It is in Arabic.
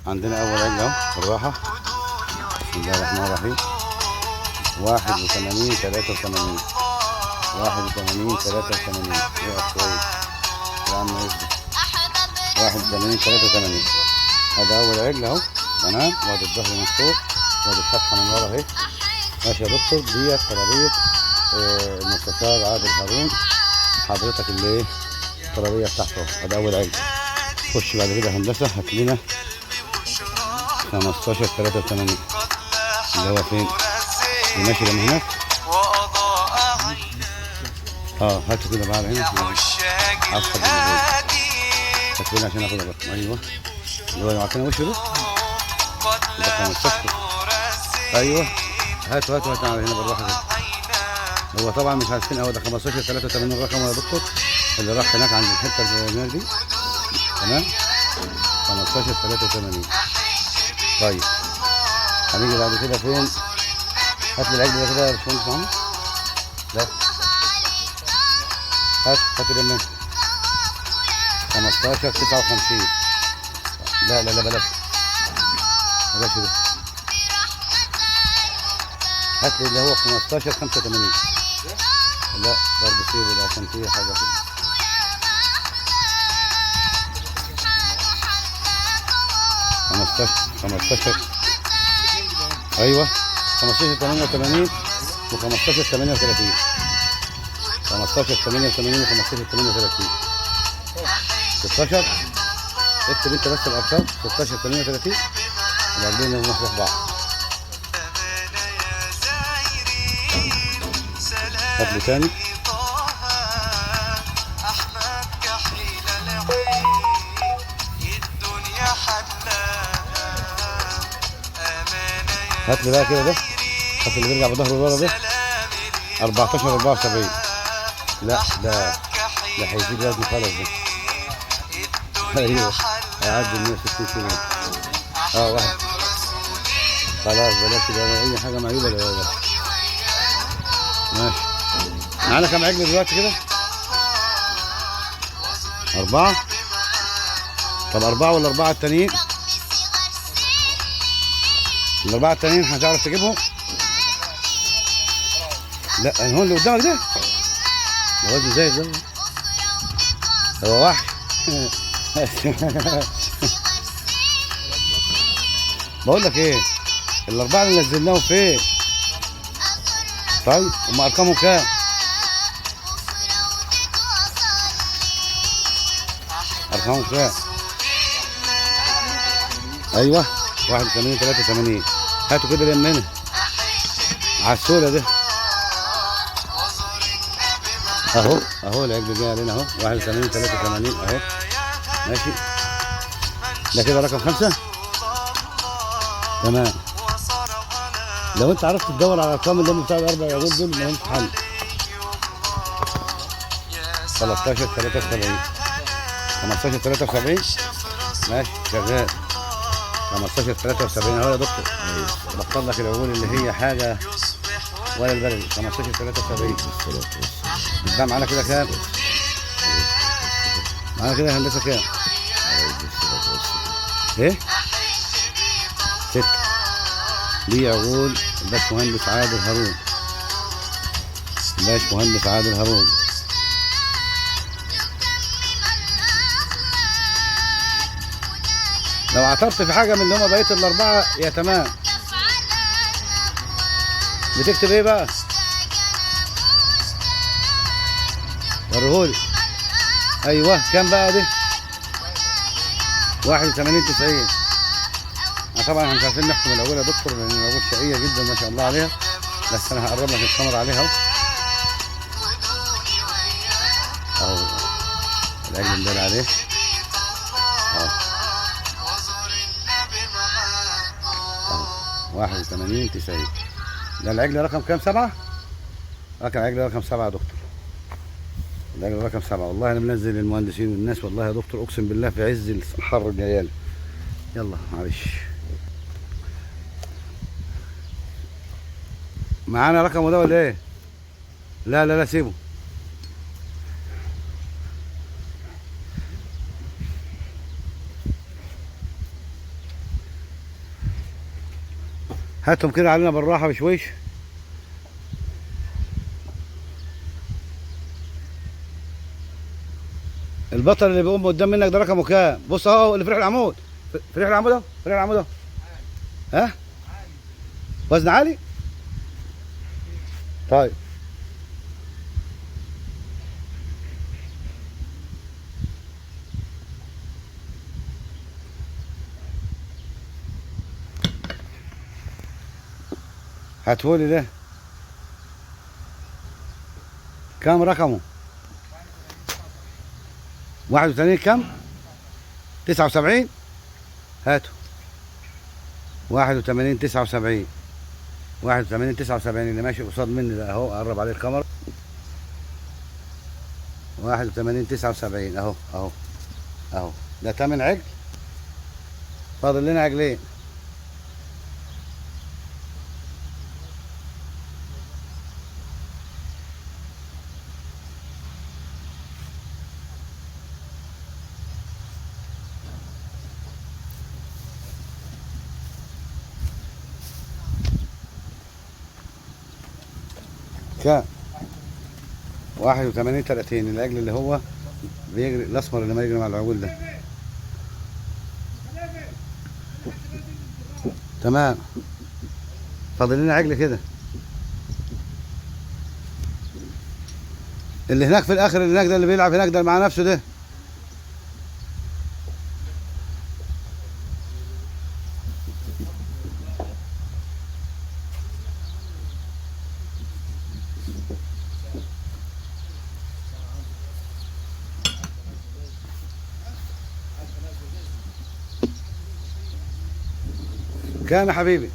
عندنا اول عجل اهو بالراحه. بسم الله الرحمن الرحيم. 81 83 81 83 وقف كويس يا عم اثبت. 81 83 هذا اول عجل اهو تمام. وادي الظهر من فوق وادي الفتحه من ورا اهي. ماشي يا دكتور. ديت طلبيه المستشار عادل هارون حضرتك اللي ايه الطلبيه بتاعته. هذا اول عجل. خش بعد كده هندسه هات لنا 15 83 اللي هو فين؟ ماشي لما هناك. هاتوا كده بقى هنا. اصحى هات لنا عشان اخد الرقم. ايوه اللي هو معانا وشه ده. ده 15. ايوه هاتوا على هنا بالراحه كده. هو طبعا مش عارفين هو ده 15 83 الرقم يا دكتور اللي راح هناك عند الحته الفلانيه دي تمام. 15 83. طيب هنيجي بعد كده فين؟ هات لي العجل ده كده يا باشمهندس محمد. لا هات لي منه 15 59. لا بلاش ده. هات لي اللي هو 15 85. لا برضه سيبه عشان فيه حاجه كده. 15 ايوه 15 88 و15 38. 15 88 و15 38. 16 اكتب انت بس الارقام. 16 38 وبعدين نروح بعض. هات لي تاني. هات لي بقى كده ده. هات اللي بيرجع بظهره لورا ده 14 74. لا ده هيزيد وزن خالص ده. ايوه هيعدي 160 كيلو. واحد خلاص بلاش ده. اي حاجه معيوبه ده. ماشي. معانا كام عجل دلوقتي كده؟ 4. طب 4 ولا 4 التانيين؟ الأربعة التانيين هتعرف تجيبهم؟ لا هو اللي قدامك ده وزنه زي ده. هو وحش. بقول لك ايه، الأربعة اللي نزلناهم فين؟ طيب هم أرقامهم كام؟ أرقامهم كام؟ أيوه 81 83. هاتوا كده لمنا على السولة ده. اهو العجل جاي علينا اهو 81 83 اهو. ماشي ده كده رقم 5 تمام. لو انت عرفت تدور على الارقام اللي هم بتاع الاربع عجول دول ما همش حل. 13 73 15 73 ماشي شغال. 15 73 اهو يا دكتور. بختار لك العجول اللي هي حاجه ولا البلدي. 15 73 ده معانا كده كام؟ معانا كده هندسه كام؟ ايه؟ 6. دي عقول باشمهندس عادل هارون. باشمهندس عادل هارون. لو عثرت في حاجه من اللي هم بقيه الاربعه يا تمام. بتكتب ايه بقى؟ وريهولي. ايوه كام بقى دي؟ 81 90. طبعا احنا مش عارفين نحكم العقول يا دكتور لان العقول شقيه جدا ما شاء الله عليها. بس انا هقرب لك الكاميرا عليها اهو. العجل مدار عليه اهو 81 90. ده العجل رقم كام؟ 7. عجل رقم 7 يا دكتور. العجل رقم 7. والله انا منزل المهندسين والناس والله يا دكتور اقسم بالله في عز الحر جايالي. يلا معلش. معانا رقمه ده ولا ايه؟ لا سيبه. هاتهم كده علينا بالراحه بشويش. البطل اللي بيقوم قدام منك ده رقمه كام؟ بص اهو اللي في ريح العمود، في ريح العمود اهو، في ريح العمود اهو. ها؟ وزن عالي؟ طيب هاتهولي ده كام رقمه؟ 81 كام؟ 79. هاتوا 81 79. 81 79 اللي ماشي قصاد مني ده اهو، قرب عليه الكاميرا. 81 79 اهو اهو اهو. ده 8 عجل، فاضل لنا عجلين. كام؟ 81 30 العجل اللي هو بيجري الاسمر اللي ما يجري مع العجول ده. تمام، فاضل لنا عجل كده. اللي هناك في الاخر اللي هناك ده اللي بيلعب هناك ده مع نفسه ده. كام يا حبيبي؟